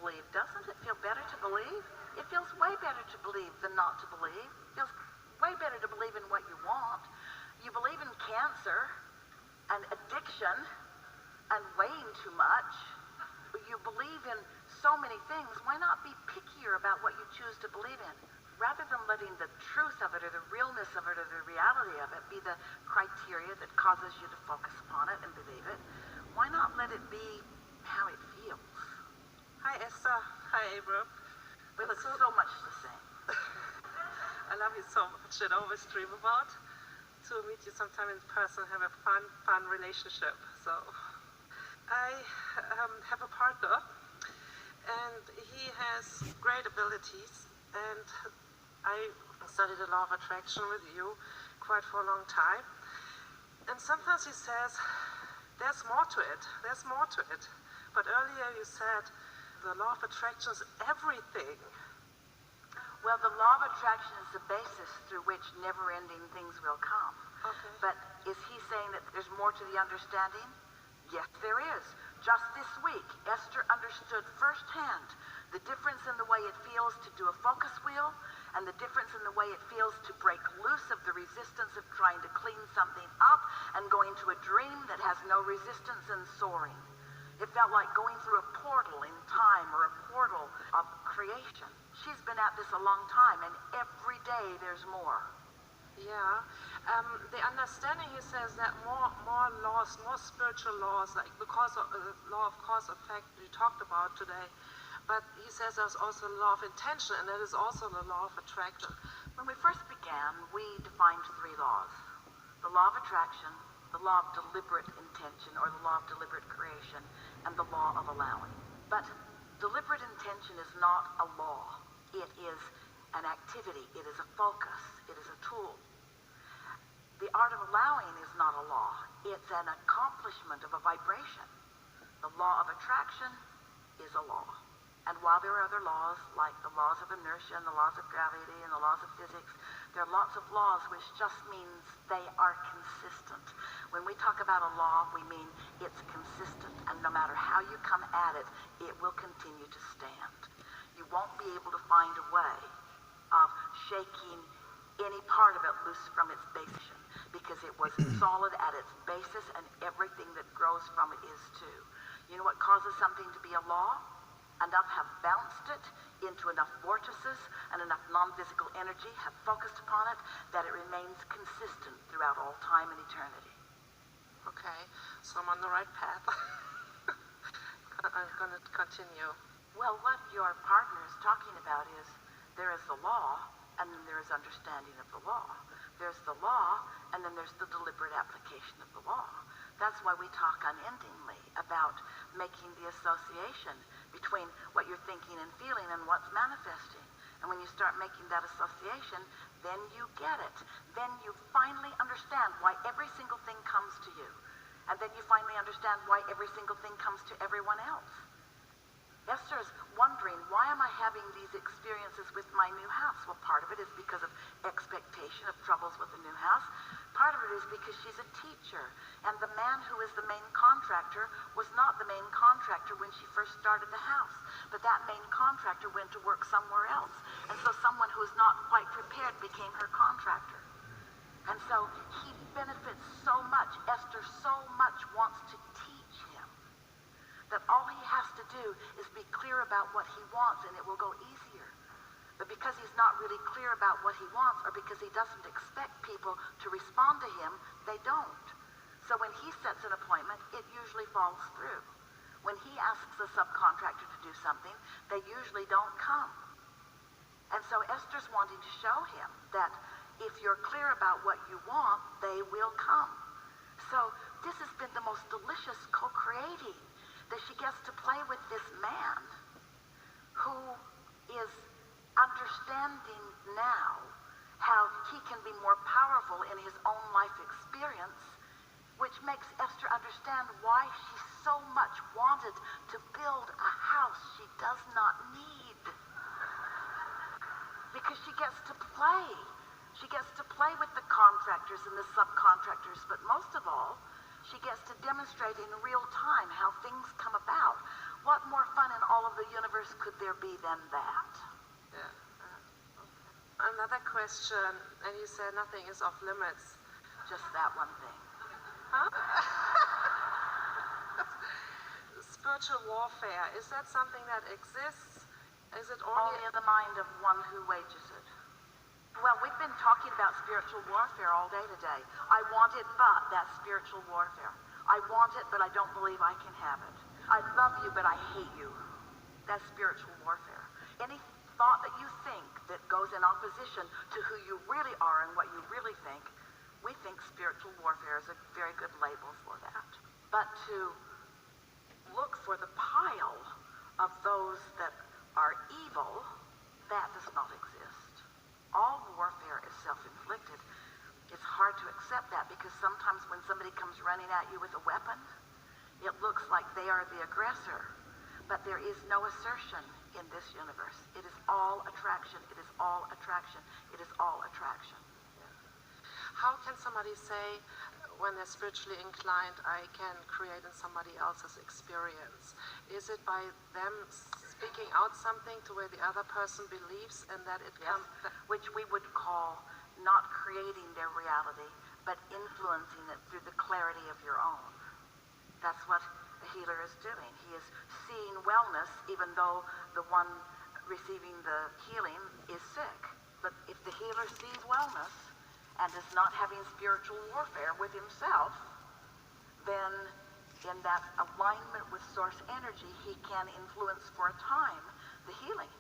believe, doesn't it feel better to believe? It feels way better to believe than not to believe. It feels way better to believe in what you want. You believe in cancer and addiction and weighing too much. You believe in so many things. Why not be pickier about what you choose to believe in? Rather than letting the truth of it or the realness of it or the reality of it be the criteria that causes you to focus upon it and believe it, why not let it be how it feels? Hi Esther. Hi Abram. We look so much the same. I love you so much and always dream about to meet you sometime in person, have a fun relationship. So I have a partner and he has great abilities, and I studied the law of attraction with you quite for a long time, and sometimes he says there's more to it, but earlier you said the law of attraction is everything. Well, the law of attraction is the basis through which never-ending things will come. Okay. But is he saying that there's more to the understanding? Yes, there is. Just this week, Esther understood firsthand the difference in the way it feels to do a focus wheel and the difference in the way it feels to break loose of the resistance of trying to clean something up and going to a dream that has no resistance and soaring. It felt like going through a portal in time or a portal of creation. She's been at this a long time, and every day there's more. Yeah. The understanding, he says, that more laws, more spiritual laws, like the law of cause effect we talked about today. But he says there's also the law of intention, and that is also the law of attraction. When we first began, we defined 3 laws. The law of attraction, the law of deliberate intention, or the law of deliberate creation, and the law of allowing. But deliberate intention is not a law. It is an activity. It is a focus. It is a tool. The art of allowing is not a law. It's an accomplishment of a vibration. The law of attraction is a law. And while there are other laws, like the laws of inertia and the laws of gravity and the laws of physics, there are lots of laws which just means they are consistent. When we talk about a law, we mean it's consistent, and no matter how you come at it, it will continue to stand. You won't be able to find a way of shaking any part of it loose from its basis, because it was solid at its basis, and everything that grows from it is too. You know what causes something to be a law? Enough have bounced it into enough vortices, and enough non-physical energy have focused upon it that it remains consistent throughout all time and eternity. Okay, so I'm on the right path. I'm going to continue. Well, what your partner is talking about is there is the law, and then there is understanding of the law. There's the law, and then there's the deliberate application of the law. That's why we talk unendingly about making the association between what you're thinking and feeling and what's manifesting. And when you start making that association, then you get it. Then you finally understand why every single thing comes to you. And then you finally understand why every single thing comes to everyone else. Esther's wondering, why am I having these experiences with my new house? Well, part of it is because of expectation of troubles with the new house. Part of it is because she's a teacher, and the man who is the main contractor was not the main contractor when she first started the house, but that main contractor went to work somewhere else, and so someone who is not quite prepared became her contractor. And so he benefits so much. Esther so much wants to teach him that all he has to do is be clear about what he wants, and it will go easier. But because he's not really clear about what he wants, or because he doesn't expect people to respond to him, they don't. So when he sets an appointment, it usually falls through. When he asks a subcontractor to do something, they usually don't come. And so Esther's wanting to show him that if you're clear about what you want, they will come. So this has been the most delicious co-creating, that she gets to play with this man who is understanding now how he can be more powerful in his own life experience, which makes Esther understand why she so much wanted to build a house she does not need. Because she gets to play. She gets to play with the contractors and the subcontractors, but most of all, she gets to demonstrate in real time how things come about. What more fun in all of the universe could there be than that? Yeah. Okay. Another question, and you said nothing is off limits. Just that one thing. Huh? Spiritual warfare, is that something that exists? Is it Only in the mind of one who wages it. Well, we've been talking about spiritual warfare all day today. I want it, but that's spiritual warfare. I want it, but I don't believe I can have it. I love you, but I hate you. That's spiritual warfare. Any thought that you think that goes in opposition to who you really are and what you really think, we think spiritual warfare is a very good label for that. But to look for the pile of those that are evil, that does not exist. All warfare is self-inflicted. It's hard to accept that because sometimes when somebody comes running at you with a weapon, it looks like they are the aggressor. But there is no assertion in this universe. It is all attraction. It is all attraction. It is all attraction. How can somebody say, when they're spiritually inclined, I can create in somebody else's experience? Is it by them speaking out something to where the other person believes and that it Yes, comes? which we would call not creating their reality, but influencing it through the clarity of your own. That's what a healer is doing. He is seeing wellness even though the one receiving the healing is sick. But if the healer sees wellness and is not having spiritual warfare with himself, then in that alignment with source energy, he can influence for a time the healing.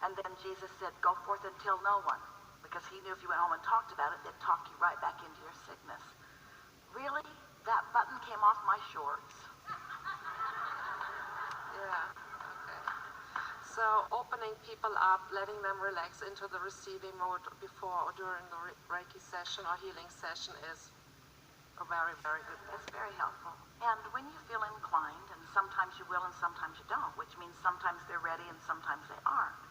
And then Jesus said, go forth and tell no one, because he knew if you went home and talked about it, they'd talk you right back into your sickness. Really? That button came off my shorts. Yeah, okay. So opening people up, letting them relax into the receiving mode before or during the Reiki session or healing session is a very, very good thing. It's very helpful. And when you feel inclined, and sometimes you will and sometimes you don't, which means sometimes they're ready and sometimes they aren't.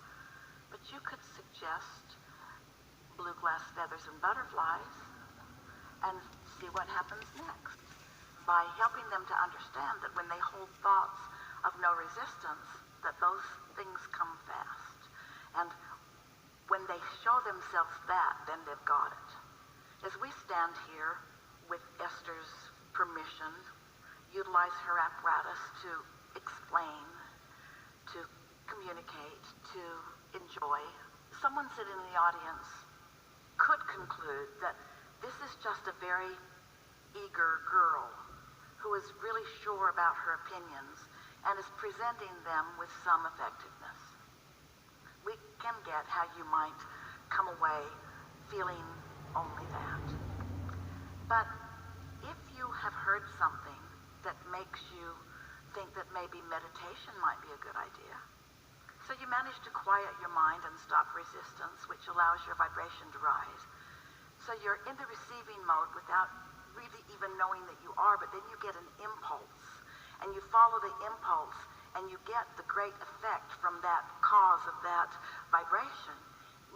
But you could suggest blue glass feathers and butterflies and see what happens next by helping them to understand that when they hold thoughts of no resistance, that those things come fast. And when they show themselves that, then they've got it. As we stand here with Esther's permission, utilize her apparatus to explain, to communicate, to enjoy, someone sitting in the audience could conclude that this is just a very eager girl who is really sure about her opinions and is presenting them with some effectiveness. We can get how you might come away feeling only that. But if you have heard something that makes you think that maybe meditation might be a good idea, so you manage to quiet your mind and stop resistance, which allows your vibration to rise. So you're in the receiving mode without really even knowing that you are, but then you get an impulse, and you follow the impulse, and you get the great effect from that cause of that vibration.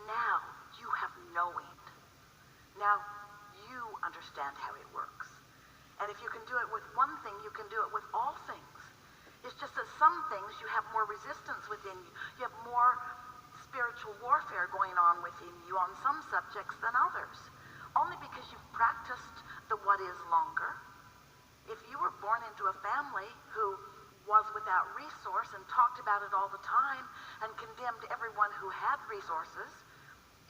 Now you have knowing. Now you understand how it works. And if you can do it with one thing, you can do it with all things. It's just that some things you have more resistance within you. You have more spiritual warfare going on within you on some subjects than others. Only because you've practiced the what is longer. If you were born into a family who was without resource and talked about it all the time and condemned everyone who had resources,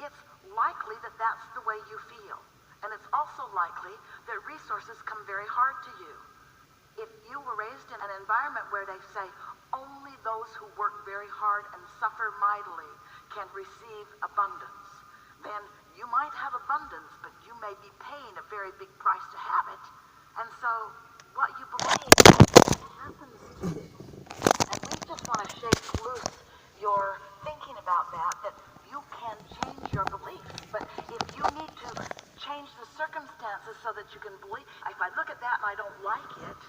it's likely that that's the way you feel. And it's also likely that resources come very hard to you. If you were raised in an environment where they say only those who work very hard and suffer mightily can receive abundance, then you might have abundance, but you may be paying a very big price to have it. And so what you believe happens to you. And we just want to shake loose your thinking about that you can change your beliefs. But if you need to change the circumstances so that you can believe, if I look at that and I don't like it,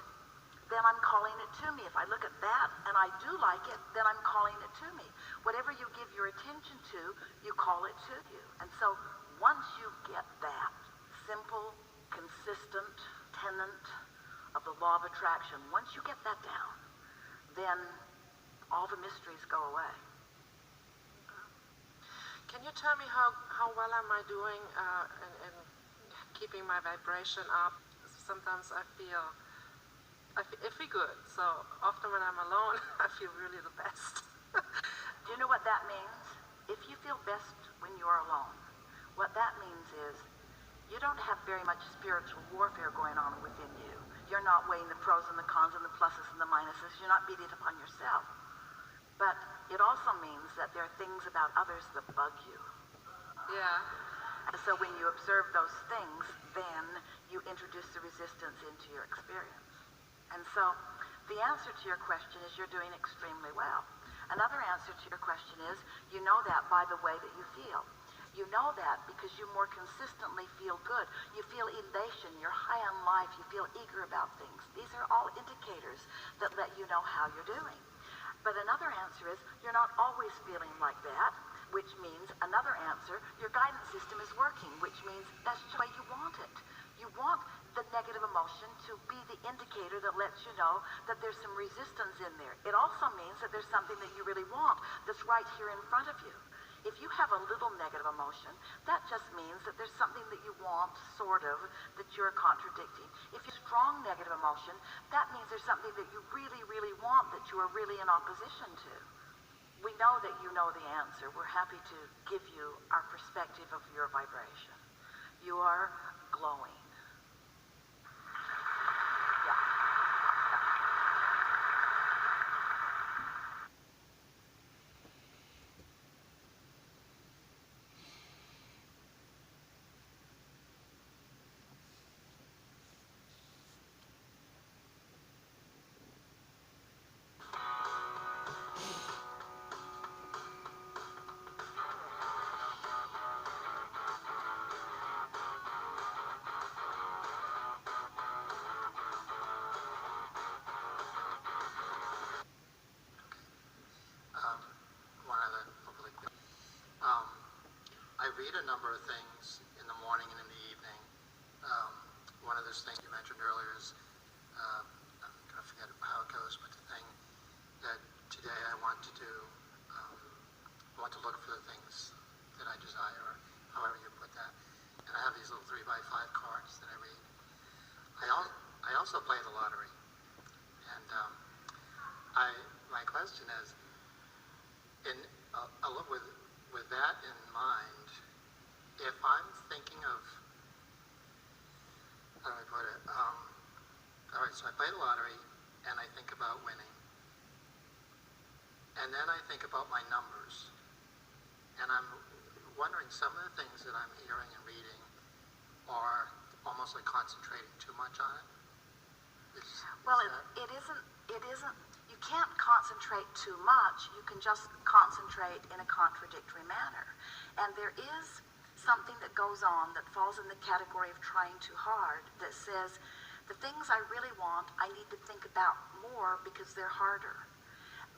then I'm calling it to me. If I look at that and I do like it, then I'm calling it to me. Whatever you give your attention to, you call it to you. And so once you get that simple, consistent tenet of the law of attraction, once you get that down, then all the mysteries go away. Can you tell me how well am I doing in keeping my vibration up? Sometimes I feel good. So often when I'm alone, I feel really the best. Do you know what that means? If you feel best when you are alone, what that means is you don't have very much spiritual warfare going on within you. You're not weighing the pros and the cons and the pluses and the minuses. You're not beating upon yourself. But it also means that there are things about others that bug you. Yeah. And so when you observe those things, then you introduce the resistance into your experience. And so the answer to your question is you're doing extremely well. Another answer to your question is you know that by the way that you feel. You know that because you more consistently feel good. You feel elation, you're high on life, you feel eager about things. These are all indicators that let you know how you're doing. But another answer is you're not always feeling like that, which means another answer, your guidance system is working, which means that's the way you want it. You want the negative emotion to be the indicator that lets you know that there's some resistance in there. It also means that there's something that you really want that's right here in front of you. If you have a little negative emotion, that just means that there's something that you want, sort of, that you're contradicting. If you have strong negative emotion, that means there's something that you really, really want that you are really in opposition to. We know that you know the answer. We're happy to give you our perspective of your vibration. You are glowing. I read a number of things in the morning and in the evening. One of those things you mentioned earlier is, I'm going to forget how it goes, but the thing that today I want to do, I want to look for the things that I desire, or however you put that. And I have these little 3x5 cards that I read. I also play the lottery. And my question is, I look with that in mind, if I'm thinking of, how do I put it? All right, so I play the lottery and I think about winning. And then I think about my numbers. And I'm wondering, some of the things that I'm hearing and reading are almost like concentrating too much on it. It isn't, you can't concentrate too much. You can just concentrate in a contradictory manner. And there is something that goes on that falls in the category of trying too hard that says, the things I really want, I need to think about more because they're harder.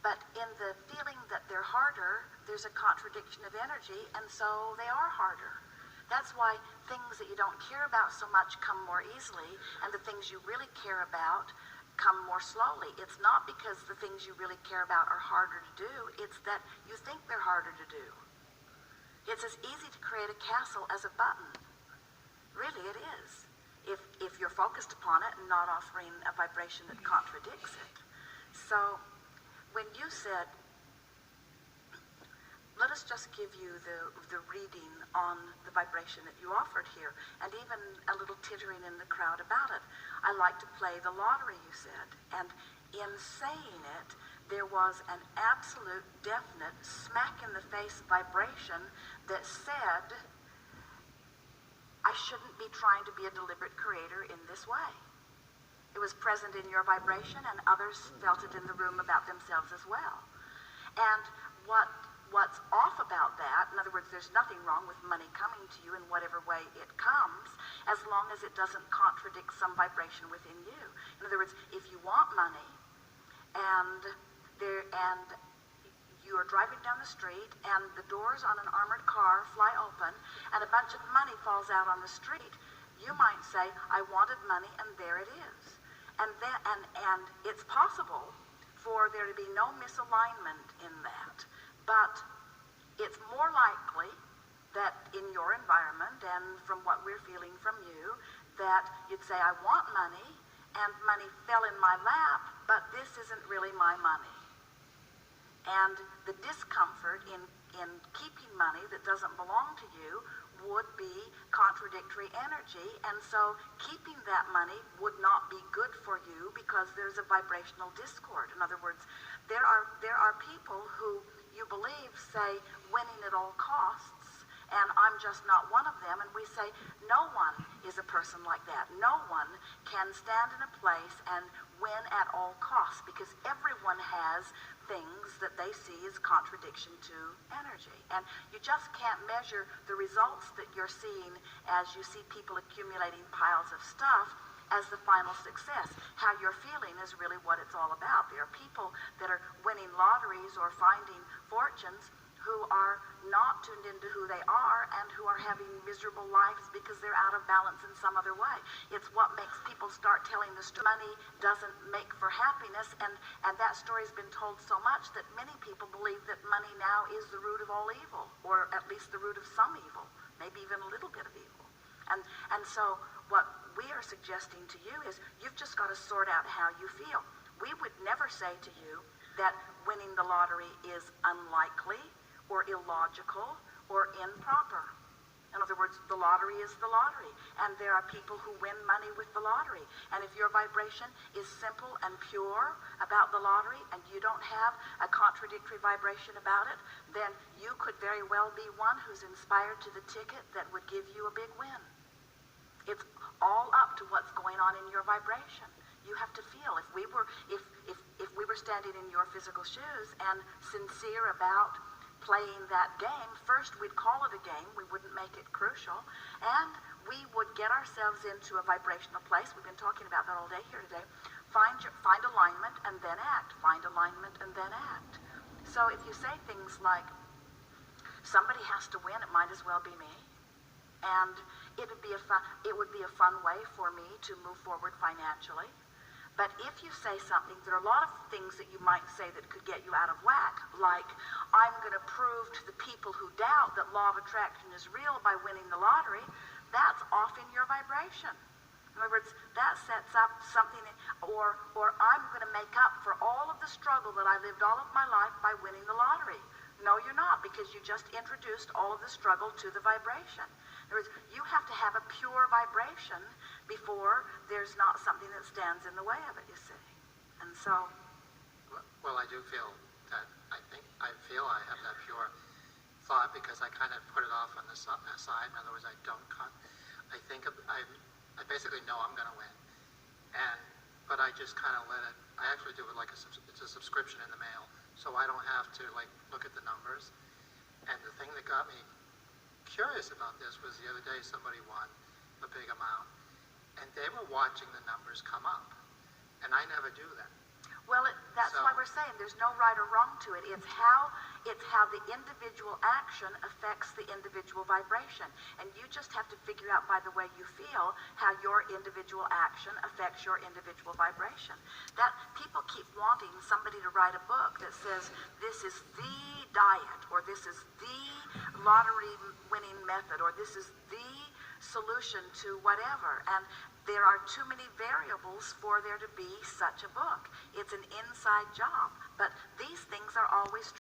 But in the feeling that they're harder, there's a contradiction of energy, and so they are harder. That's why things that you don't care about so much come more easily, and the things you really care about come more slowly. It's not because the things you really care about are harder to do, it's that you think they're harder to do. It's as easy to create a castle as a button. Really, it is. If you're focused upon it and not offering a vibration that contradicts it. So, when you said, let us just give you the reading on the vibration that you offered here, and even a little tittering in the crowd about it. I like to play the lottery, you said. And in saying it, there was an absolute, definite, smack-in-the-face vibration that said, I shouldn't be trying to be a deliberate creator in this way. It was present in your vibration, and others felt it in the room about themselves as well. And what's off about that, in other words, there's nothing wrong with money coming to you in whatever way it comes, as long as it doesn't contradict some vibration within you. In other words, if you want money, and you are driving down the street, and the doors on an armored car fly open, and a bunch of money falls out on the street, you might say, I wanted money, and there it is. And it's possible for there to be no misalignment in that. But it's more likely that in your environment and from what we're feeling from you, that you'd say, I want money, and money fell in my lap, but this isn't really my money. And the discomfort in keeping money that doesn't belong to you would be contradictory energy, and so keeping that money would not be good for you because there's a vibrational discord. In other words, there are people who you believe say winning at all costs, and I'm just not one of them, and we say no one is a person like that. No one can stand in a place and win at all costs because everyone has things that they see as contradiction to energy. And you just can't measure the results that you're seeing as you see people accumulating piles of stuff as the final success. How you're feeling is really what it's all about. There are people that are winning lotteries or finding fortunes who are not tuned into who they are and who are having miserable lives because they're out of balance in some other way. It's what makes people start telling the story. Money doesn't make for happiness, and that story's been told so much that many people believe that money now is the root of all evil, or at least the root of some evil, maybe even a little bit of evil. And so what we are suggesting to you is you've just got to sort out how you feel. We would never say to you that winning the lottery is unlikely or illogical or improper. In other words, the lottery is the lottery, and there are people who win money with the lottery. And if your vibration is simple and pure about the lottery and you don't have a contradictory vibration about it, then you could very well be one who's inspired to the ticket that would give you a big win. It's all up to what's going on in your vibration. You have to feel. If we were standing in your physical shoes and sincere about playing that game, first we'd call it a game, we wouldn't make it crucial, and we would get ourselves into a vibrational place. We've been talking about that all day here today. Find alignment and then act. Find alignment and then act. So if you say things like, somebody has to win, it might as well be me, and it would be a fun way for me to move forward financially. But if you say something, there are a lot of things that you might say that could get you out of whack, like, I'm going to prove to the people who doubt that law of attraction is real by winning the lottery. That's off in your vibration. In other words, that sets up something, or I'm going to make up for all of the struggle that I lived all of my life by winning the lottery. No, you're not, because you just introduced all of the struggle to the vibration. In other words, you have to have a pure vibration before there's not something that stands in the way of it, you see. And so... Well, I do feel that, I feel I have that pure thought because I kind of put it off on the side. In other words, I basically know I'm going to win. But I just kind of let it, I actually do it like it's a subscription in the mail, so I don't have to look at the numbers. And the thing that got me curious about this was the other day somebody won a big amount, and they were watching the numbers come up, and I never do that. Well, that's why we're saying there's no right or wrong to it. It's how the individual action affects the individual vibration. And you just have to figure out by the way you feel how your individual action affects your individual vibration. That people keep wanting somebody to write a book that says this is the diet, or this is the lottery winning method, or this is the solution to whatever. And there are too many variables for there to be such a book. It's an inside job. But these things are always